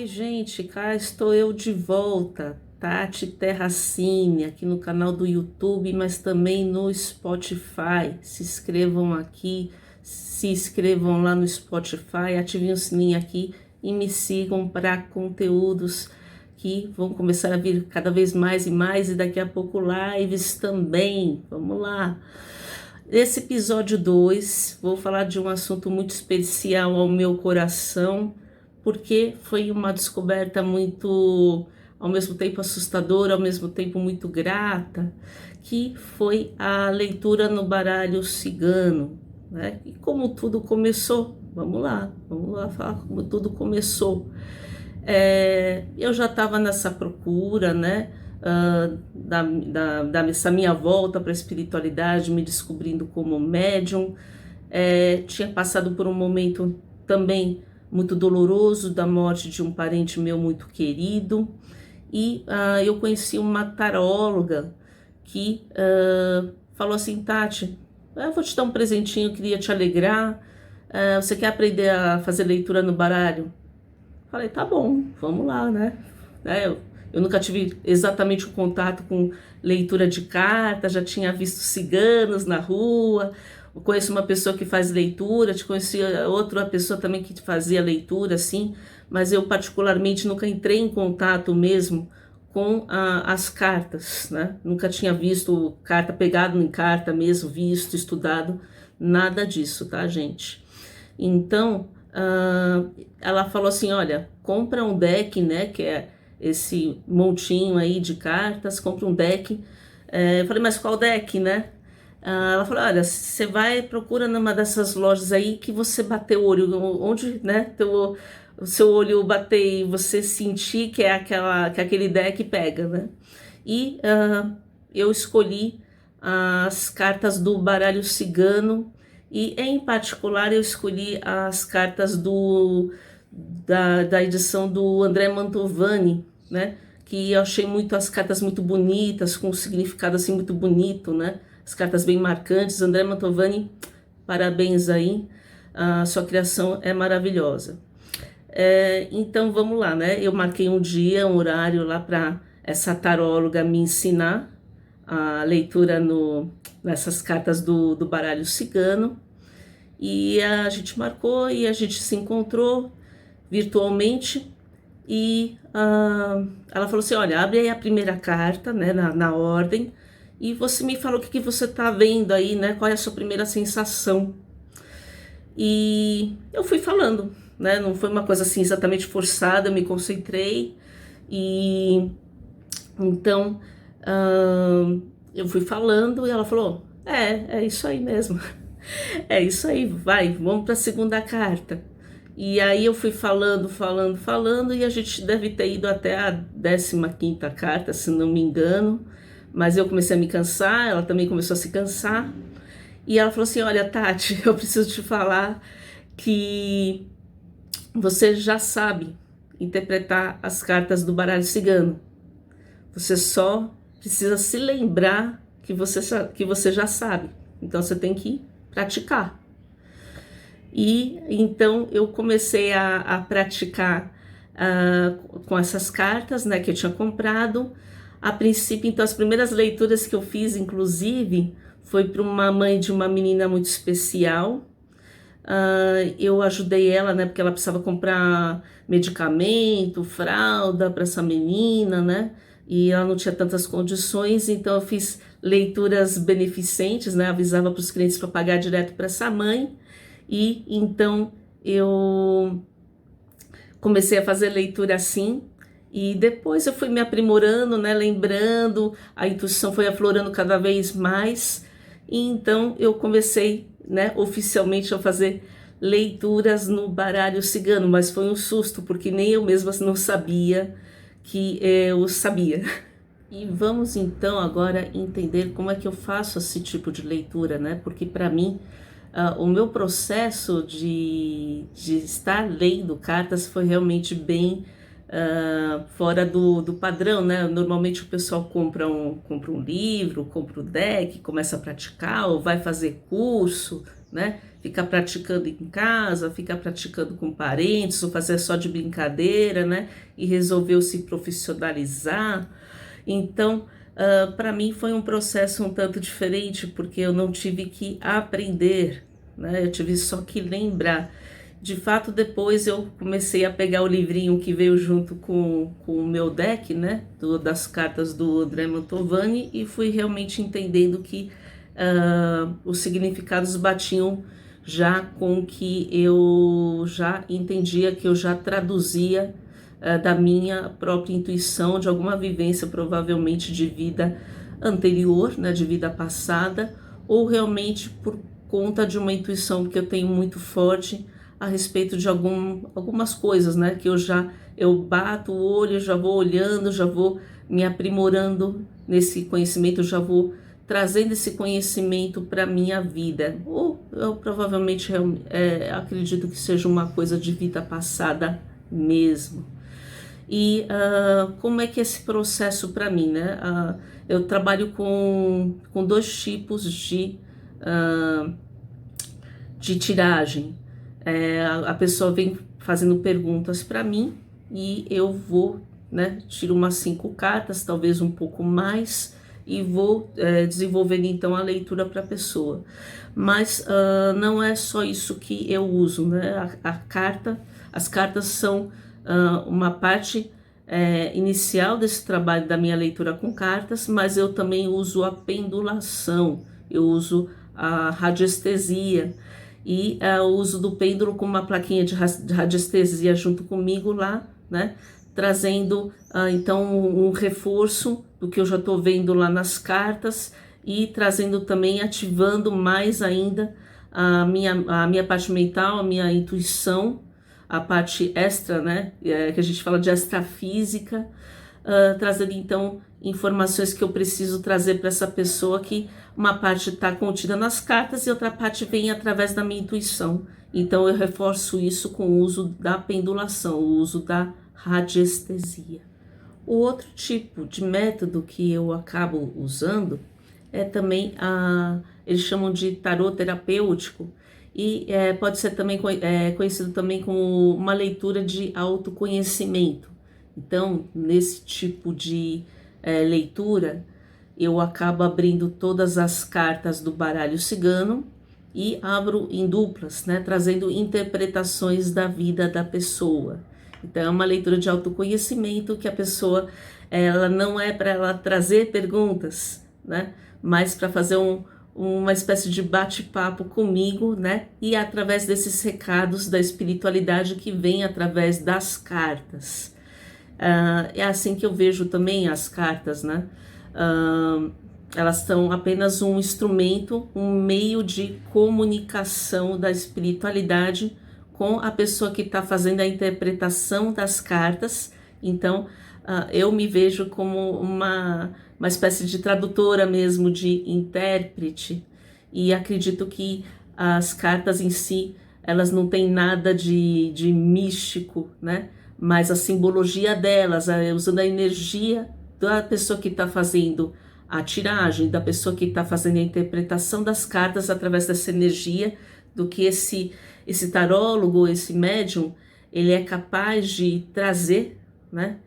Oi, gente, cá estou eu de volta, Tati Terracini, aqui no canal do YouTube, mas também no Spotify. Se inscrevam aqui, se inscrevam lá no Spotify, ativem o sininho aqui e me sigam para conteúdos que vão começar a vir cada vez mais e mais, e daqui a pouco lives também. Vamos lá! Nesse episódio 2, vou falar de um assunto muito especial ao meu coração, porque foi uma descoberta muito, ao mesmo tempo assustadora, ao mesmo tempo muito grata, que foi a leitura no baralho cigano, né? E como tudo começou, vamos lá falar como tudo começou. Eu já estava nessa procura, né? Dessa minha volta para a espiritualidade, me descobrindo como médium. Tinha passado por um momento também muito doloroso da morte de um parente meu muito querido, e eu conheci uma taróloga que falou assim: Tati, eu vou te dar um presentinho, eu queria te alegrar, você quer aprender a fazer leitura no baralho? Falei, tá bom, vamos lá, né? Eu nunca tive exatamente o contato com leitura de cartas, já tinha visto ciganos na rua. Eu conheço uma pessoa que faz leitura, te conheci outra pessoa também que fazia leitura, assim, mas eu particularmente nunca entrei em contato mesmo com as cartas, né? Nunca tinha visto carta, pegado em carta mesmo, visto, estudado, nada disso, tá, gente? Então, ela falou assim, olha, compra um deck, né, que é esse montinho aí de cartas, compra um deck. Eu falei, mas qual deck, né? Ela falou, olha, você vai, procura numa dessas lojas aí que você bater o olho, onde, né, o seu olho bater e você sentir que é que aquele deck pega, né? E eu escolhi as cartas do baralho cigano, e em particular eu escolhi as cartas da edição do André Mantovani, né? Que eu achei as cartas muito bonitas, com um significado assim muito bonito, né? As cartas bem marcantes. André Mantovani, parabéns aí, a sua criação é maravilhosa. Então vamos lá, né? Eu marquei um dia, um horário lá para essa taróloga me ensinar a leitura nessas cartas do baralho cigano, e a gente marcou e a gente se encontrou virtualmente, e ela falou assim, olha, abre aí a primeira carta, né, na ordem, e você me falou o que você está vendo aí, né, qual é a sua primeira sensação. E eu fui falando, né, não foi uma coisa assim exatamente forçada, eu me concentrei, e então eu fui falando e ela falou, é isso aí mesmo, é isso aí, vamos para a segunda carta. E aí eu fui falando, e a gente deve ter ido até a 15ª carta, se não me engano, mas eu comecei a me cansar, ela também começou a se cansar, e ela falou assim, olha, Tati, eu preciso te falar que você já sabe interpretar as cartas do baralho cigano, você só precisa se lembrar que você já sabe, então você tem que praticar. E então eu comecei a praticar com essas cartas, né, que eu tinha comprado. A princípio, então, as primeiras leituras que eu fiz, inclusive, foi para uma mãe de uma menina muito especial. Eu ajudei ela, né, porque ela precisava comprar medicamento, fralda para essa menina, né, e ela não tinha tantas condições, então eu fiz leituras beneficentes, né, avisava para os clientes para pagar direto para essa mãe. E então eu comecei a fazer leitura assim, e depois eu fui me aprimorando, né, lembrando, a intuição foi aflorando cada vez mais, e então eu comecei, né, oficialmente a fazer leituras no baralho cigano, mas foi um susto, porque nem eu mesma não sabia que eu sabia. E vamos então agora entender como é que eu faço esse tipo de leitura, né, porque para mim o meu processo de estar lendo cartas foi realmente bem fora do padrão, né? Normalmente o pessoal compra um livro, compra um deck, começa a praticar ou vai fazer curso, né? ficar praticando em casa, ficar praticando com parentes, ou fazer só de brincadeira, né? E resolveu se profissionalizar. Então, para mim foi um processo um tanto diferente, porque eu não tive que aprender, né? Eu tive só que lembrar. De fato, depois eu comecei a pegar o livrinho que veio junto com o meu deck, né? Das cartas do André Mantovani, e fui realmente entendendo que os significados batiam já com o que eu já entendia, que eu já traduzia da minha própria intuição, de alguma vivência provavelmente de vida anterior, né, de vida passada, ou realmente por conta de uma intuição que eu tenho muito forte a respeito de algumas coisas, né, que eu bato o olho, já vou olhando, já vou me aprimorando nesse conhecimento, já vou trazendo esse conhecimento para a minha vida. Ou eu provavelmente acredito que seja uma coisa de vida passada mesmo. E como é que é esse processo para mim, né? Eu trabalho com dois tipos de tiragem. A pessoa vem fazendo perguntas para mim e eu vou, né, tiro umas 5 cartas, talvez um pouco mais, e vou desenvolvendo então a leitura para a pessoa. Mas não é só isso que eu uso, né? As cartas são uma parte inicial desse trabalho da minha leitura com cartas, mas eu também uso a pendulação, eu uso a radiestesia e o uso do pêndulo com uma plaquinha de radiestesia junto comigo lá, né? Trazendo então um reforço do que eu já estou vendo lá nas cartas e trazendo também, ativando mais ainda a minha parte mental, a minha intuição, a parte extra, né, que a gente fala de extrafísica, trazendo então informações que eu preciso trazer para essa pessoa, que uma parte está contida nas cartas e outra parte vem através da minha intuição. Então eu reforço isso com o uso da pendulação, o uso da radiestesia. O outro tipo de método que eu acabo usando é também eles chamam de tarô terapêutico, e pode ser também conhecido também como uma leitura de autoconhecimento. Então, nesse tipo de leitura, eu acabo abrindo todas as cartas do baralho cigano e abro em duplas, né, trazendo interpretações da vida da pessoa. Então, é uma leitura de autoconhecimento que a pessoa, ela não é para ela trazer perguntas, né, mas para fazer uma espécie de bate-papo comigo, né, e através desses recados da espiritualidade que vem através das cartas. É assim que eu vejo também as cartas, né? Elas são apenas um instrumento, um meio de comunicação da espiritualidade com a pessoa que está fazendo a interpretação das cartas. Então, eu me vejo como uma espécie de tradutora mesmo, de intérprete, e acredito que as cartas em si, elas não têm nada de místico, né? Mas a simbologia delas, usando a energia da pessoa que está fazendo a tiragem, da pessoa que está fazendo a interpretação das cartas através dessa energia, do que esse tarólogo, esse médium, ele é capaz de trazer, né?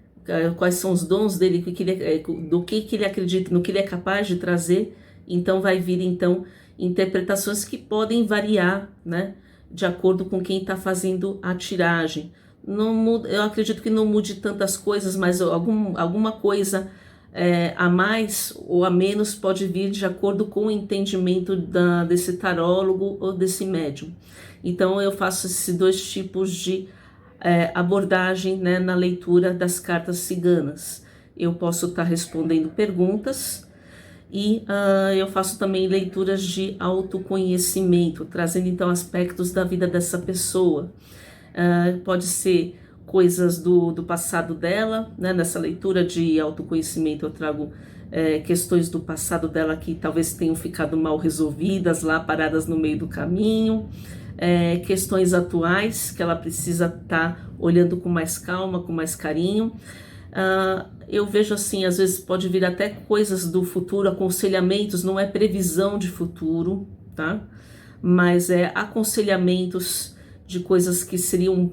Quais são os dons dele, do que ele acredita, no que ele é capaz de trazer. Então vai vir então interpretações que podem variar, né, de acordo com quem está fazendo a tiragem. Não muda, eu acredito que não mude tantas coisas, mas alguma coisa a mais ou a menos pode vir de acordo com o entendimento desse tarólogo ou desse médium. Então eu faço esses dois tipos de abordagem, né, na leitura das cartas ciganas. Eu posso estar respondendo perguntas e eu faço também leituras de autoconhecimento, trazendo então aspectos da vida dessa pessoa. Pode ser coisas do passado dela, né? Nessa leitura de autoconhecimento eu trago questões do passado dela que talvez tenham ficado mal resolvidas lá, paradas no meio do caminho, questões atuais que ela precisa estar olhando com mais calma, com mais carinho. Eu vejo assim, às vezes pode vir até coisas do futuro, aconselhamentos, não é previsão de futuro, tá? mas aconselhamentos de coisas que seriam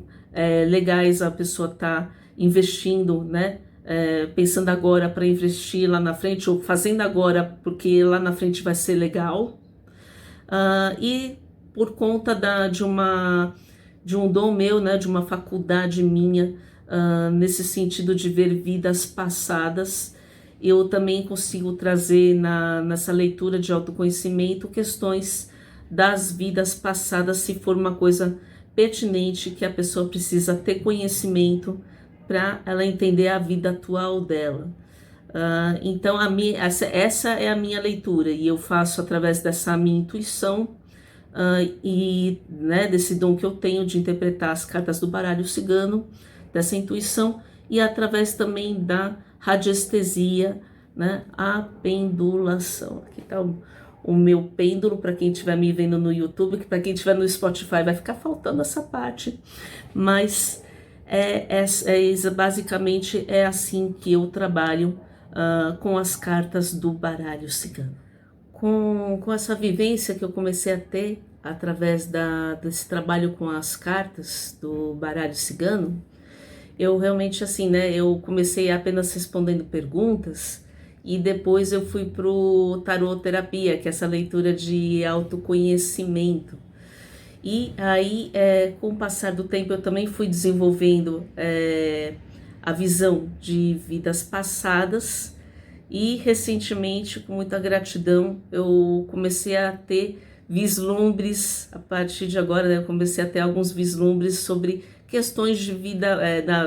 legais a pessoa estar investindo, né? Pensando agora para investir lá na frente, ou fazendo agora porque lá na frente vai ser legal. E por conta de um dom meu, né, de uma faculdade minha, nesse sentido de ver vidas passadas, eu também consigo trazer nessa leitura de autoconhecimento questões das vidas passadas, se for uma coisa pertinente que a pessoa precisa ter conhecimento para ela entender a vida atual dela. Então, essa é a minha leitura, e eu faço através dessa minha intuição e, né, desse dom que eu tenho de interpretar as cartas do baralho cigano, dessa intuição, e através também da radiestesia, né, a pendulação. Aqui está o meu pêndulo, para quem estiver me vendo no YouTube, que para quem estiver no Spotify vai ficar faltando essa parte, mas basicamente é assim que eu trabalho com as cartas do baralho cigano. Com essa vivência que eu comecei a ter através desse trabalho com as cartas do baralho cigano, eu realmente, assim, né, eu comecei apenas respondendo perguntas, e depois eu fui pro tarot terapia, que é essa leitura de autoconhecimento. E aí, com o passar do tempo, eu também fui desenvolvendo a visão de vidas passadas, e recentemente, com muita gratidão, eu comecei a ter vislumbres, a partir de agora, né, eu comecei a ter alguns vislumbres sobre questões de vida,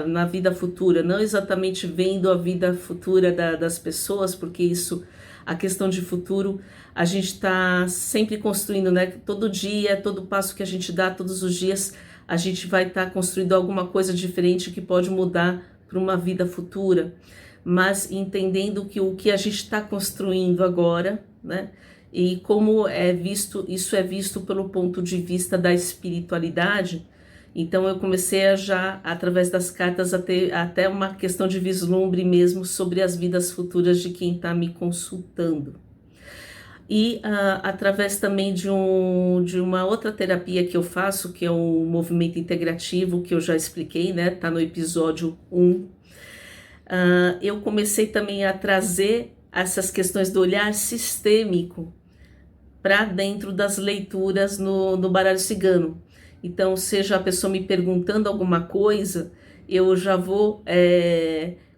na vida futura, não exatamente vendo a vida futura das pessoas, porque isso, a questão de futuro, a gente está sempre construindo, né? Todo dia, todo passo que a gente dá, todos os dias, a gente vai estar construindo alguma coisa diferente que pode mudar para uma vida futura, mas entendendo que o que a gente está construindo agora, né? E como isso é visto pelo ponto de vista da espiritualidade. Então eu comecei através das cartas, a ter até uma questão de vislumbre mesmo sobre as vidas futuras de quem está me consultando. E através também de uma outra terapia que eu faço, que é o movimento integrativo, que eu já expliquei, né? Tá no episódio 1. Eu comecei também a trazer essas questões do olhar sistêmico para dentro das leituras no baralho cigano. Então, seja a pessoa me perguntando alguma coisa, eu já vou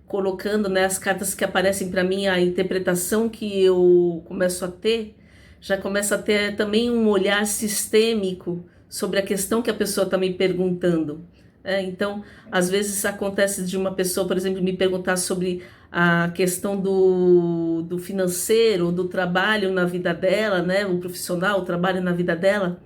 colocando, né, as cartas que aparecem para mim, a interpretação que eu começo a ter, já começa a ter também um olhar sistêmico sobre a questão que a pessoa está me perguntando. Então, às vezes acontece de uma pessoa, por exemplo, me perguntar sobre a questão do financeiro, do trabalho na vida dela, né, o profissional, o trabalho na vida dela,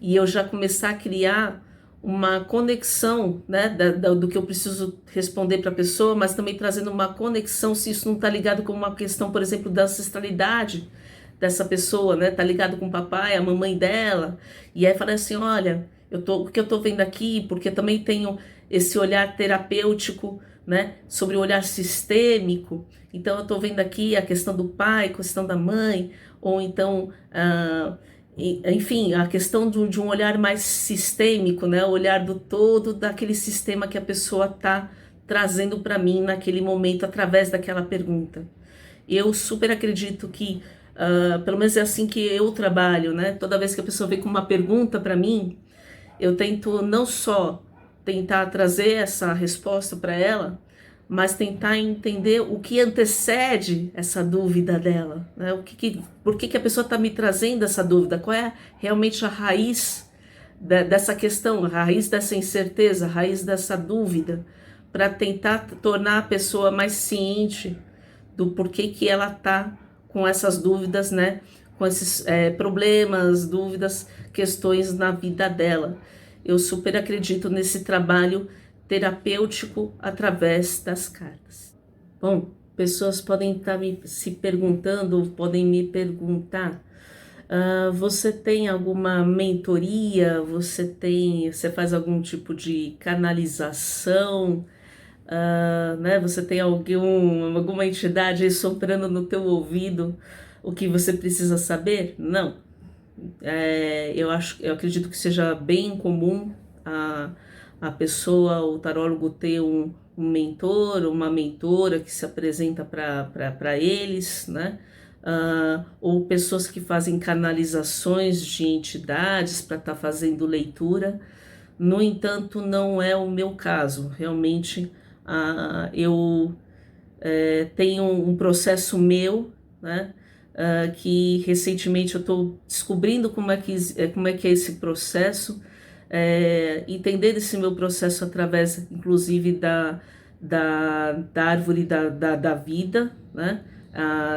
e eu já começar a criar uma conexão, né, do que eu preciso responder para a pessoa, mas também trazendo uma conexão, se isso não está ligado com uma questão, por exemplo, da ancestralidade dessa pessoa, né, tá ligado com o papai, a mamãe dela, e aí fala assim, olha, o que eu tô vendo aqui, porque também tenho esse olhar terapêutico, né, sobre o olhar sistêmico, então eu tô vendo aqui a questão do pai, a questão da mãe, ou então enfim, a questão de um olhar mais sistêmico, né? O olhar do todo daquele sistema que a pessoa está trazendo para mim naquele momento através daquela pergunta. Eu super acredito que, pelo menos é assim que eu trabalho, né? Toda vez que a pessoa vem com uma pergunta para mim, eu tento não só tentar trazer essa resposta para ela, mas tentar entender o que antecede essa dúvida dela, né? Por que a pessoa está me trazendo essa dúvida? Qual é realmente a raiz dessa questão, a raiz dessa incerteza, a raiz dessa dúvida, para tentar tornar a pessoa mais ciente do porquê que ela está com essas dúvidas, né? Com esses problemas, dúvidas, questões na vida dela. Eu super acredito nesse trabalho terapêutico através das cartas. Bom, pessoas podem estar se perguntando, podem me perguntar, você tem alguma mentoria, você faz algum tipo de canalização, né? Você tem alguma entidade aí soprando no teu ouvido o que você precisa saber? Não. Eu acredito que seja bem comum a pessoa, o tarólogo, ter um mentor, uma mentora que se apresenta para eles, né? Ou pessoas que fazem canalizações de entidades para estar fazendo leitura. No entanto, não é o meu caso. Realmente, eu tenho um processo meu, né? Que recentemente eu estou descobrindo como é que é esse processo, entender esse meu processo através, inclusive, da árvore da vida, né?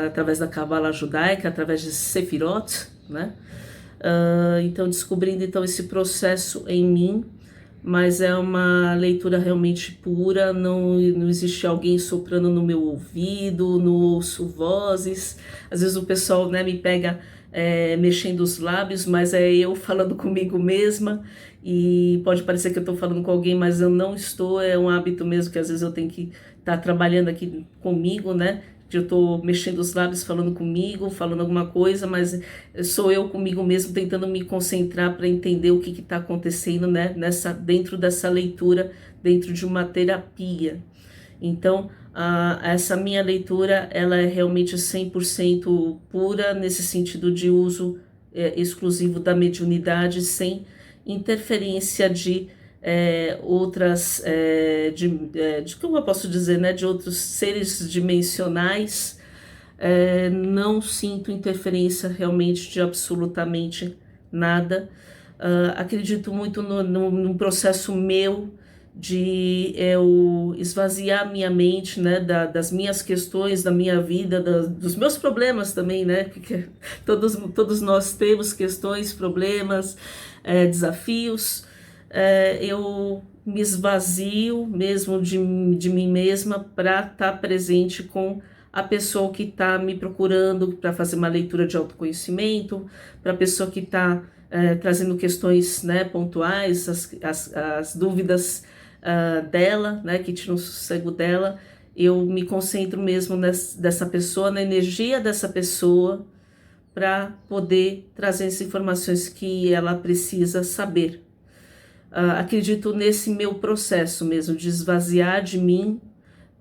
Através da Cabala judaica, através de Sefirot, né? Então, descobrindo então esse processo em mim, mas é uma leitura realmente pura, não existe alguém soprando no meu ouvido, não ouço vozes. Às vezes o pessoal, né, me pega mexendo os lábios, mas é eu falando comigo mesma, e pode parecer que eu estou falando com alguém, mas eu não estou, é um hábito mesmo que às vezes eu tenho que estar trabalhando aqui comigo, né? Que eu estou mexendo os lábios falando comigo, falando alguma coisa, mas sou eu comigo mesmo tentando me concentrar para entender o que está acontecendo, né, dentro dessa leitura, dentro de uma terapia. Então, essa minha leitura, ela é realmente 100% pura, nesse sentido de uso exclusivo da mediunidade, sem interferência de outras, de como eu posso dizer, né, de outros seres dimensionais. Não sinto interferência realmente de absolutamente nada. Acredito muito no processo meu de eu esvaziar minha mente, né, das minhas questões, da minha vida, dos meus problemas também, né, porque todos nós temos questões, problemas, desafios. Eu me esvazio mesmo de mim mesma para estar presente com a pessoa que está me procurando para fazer uma leitura de autoconhecimento, para a pessoa que está trazendo questões, né, pontuais, as dúvidas dela, né, que tiram o sossego dela. Eu me concentro mesmo dessa pessoa, na energia dessa pessoa, para poder trazer as informações que ela precisa saber. Acredito nesse meu processo mesmo, de esvaziar de mim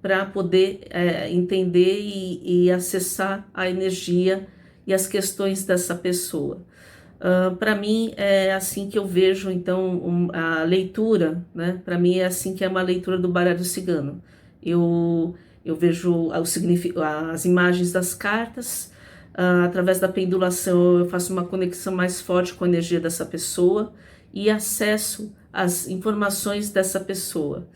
para poder entender e acessar a energia e as questões dessa pessoa. Para mim é assim que eu vejo então a leitura, né? Para mim é assim que é uma leitura do baralho cigano. Eu vejo as imagens das cartas, através da pendulação eu faço uma conexão mais forte com a energia dessa pessoa e acesso às informações dessa pessoa.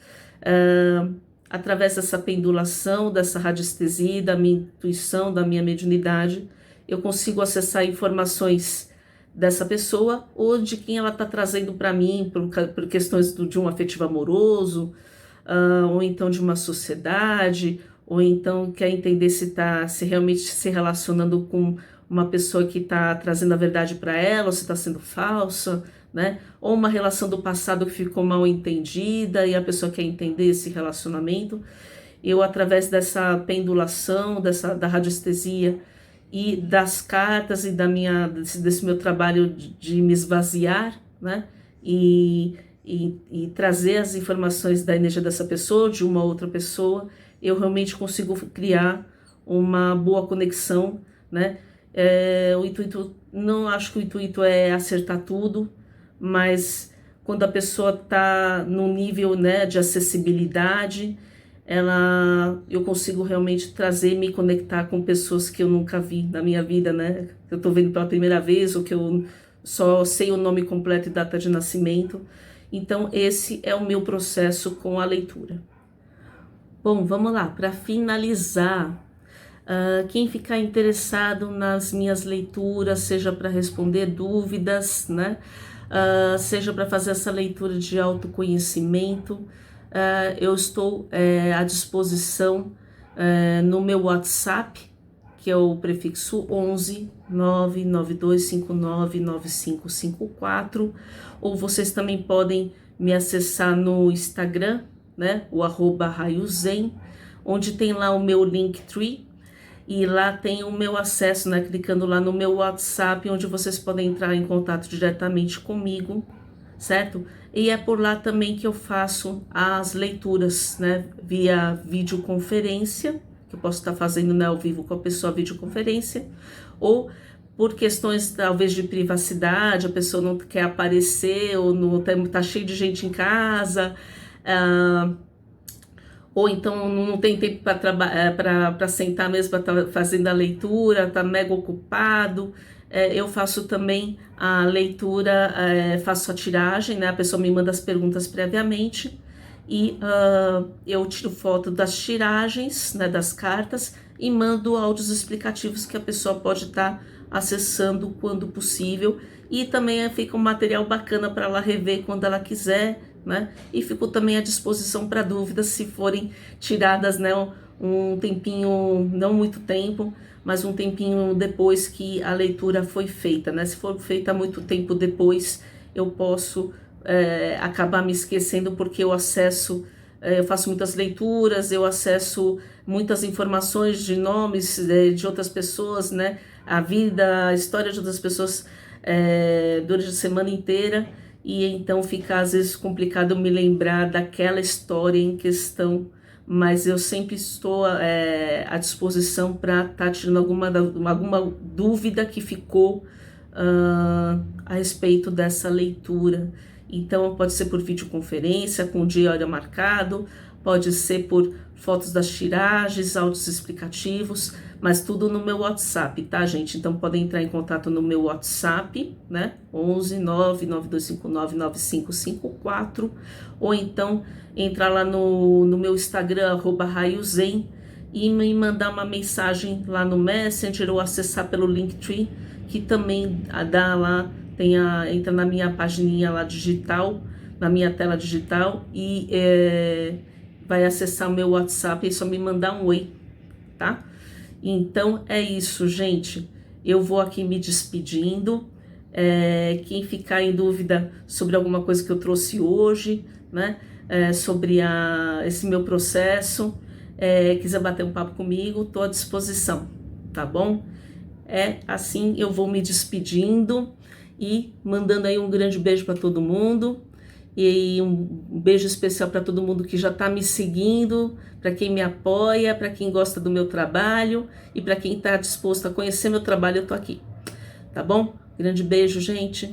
Através dessa pendulação, dessa radiestesia, da minha intuição, da minha mediunidade, eu consigo acessar informações dessa pessoa ou de quem ela está trazendo para mim, por questões de um afetivo amoroso, ou então de uma sociedade, ou então quer entender se está se realmente se relacionando com uma pessoa que está trazendo a verdade para ela, ou se está sendo falsa, né? Ou uma relação do passado que ficou mal entendida e a pessoa quer entender esse relacionamento. Eu, através dessa pendulação, da radiestesia e das cartas e desse meu trabalho de me esvaziar, né? E trazer as informações da energia dessa pessoa, de uma outra pessoa, eu realmente consigo criar uma boa conexão, né? O intuito, não acho que o intuito é acertar tudo, mas quando a pessoa está no nível, né, de acessibilidade, eu consigo realmente trazer, me conectar com pessoas que eu nunca vi na minha vida, né? Eu estou vendo pela primeira vez, ou que eu só sei o nome completo e data de nascimento. Então, esse é o meu processo com a leitura. Bom, vamos lá, para finalizar. Quem ficar interessado nas minhas leituras, seja para responder dúvidas, né? Seja para fazer essa leitura de autoconhecimento, eu estou à disposição no meu WhatsApp, que é o prefixo 11 99259 9554, ou vocês também podem me acessar no Instagram, né? O @raiozen, onde tem lá o meu Linktree. e lá tem o meu acesso, né? Clicando lá no meu WhatsApp, onde vocês podem entrar em contato diretamente comigo, certo? E é por lá também que eu faço as leituras, né? Via videoconferência, que eu posso estar fazendo, né, ao vivo com a pessoa, videoconferência, ou por questões talvez de privacidade, a pessoa não quer aparecer, ou não tá cheio de gente em casa, ou então não tem tempo para sentar mesmo, para estar fazendo a leitura, está mega ocupado. Eu faço também a leitura, faço a tiragem, né? A pessoa me manda as perguntas previamente e eu tiro foto das tiragens, né, das cartas, e mando áudios explicativos que a pessoa pode estar acessando quando possível, e também fica um material bacana para ela rever quando ela quiser, né? E fico também à disposição para dúvidas, se forem tiradas, né, um tempinho, não muito tempo, mas um tempinho depois que a leitura foi feita, né? Se for feita muito tempo depois, eu posso acabar me esquecendo, porque eu acesso, eu faço muitas leituras, eu acesso muitas informações de nomes de outras pessoas, né? A vida, a história de outras pessoas durante a semana inteira, e então fica às vezes complicado eu me lembrar daquela história em questão, mas eu sempre estou à disposição para estar tirando alguma dúvida que ficou a respeito dessa leitura. Então pode ser por videoconferência, com o dia e hora marcado, pode ser por fotos das tiragens, áudios explicativos, mas tudo no meu WhatsApp, tá, gente? Então podem entrar em contato no meu WhatsApp, né? 11 99259 9554, ou então entrar lá no meu Instagram, @raiozen, e me mandar uma mensagem lá no Messenger, ou acessar pelo Linktree, que também dá lá, entra na minha pagininha lá digital, na minha tela digital, e vai acessar o meu WhatsApp, é só me mandar um oi, tá? Então é isso, gente. Eu vou aqui me despedindo. Quem ficar em dúvida sobre alguma coisa que eu trouxe hoje, né? Sobre esse meu processo, quiser bater um papo comigo, estou à disposição, tá bom? Assim, eu vou me despedindo e mandando aí um grande beijo para todo mundo, e um beijo especial para todo mundo que já está me seguindo, para quem me apoia, para quem gosta do meu trabalho, e para quem está disposto a conhecer meu trabalho, eu tô aqui, tá bom? Grande beijo, gente.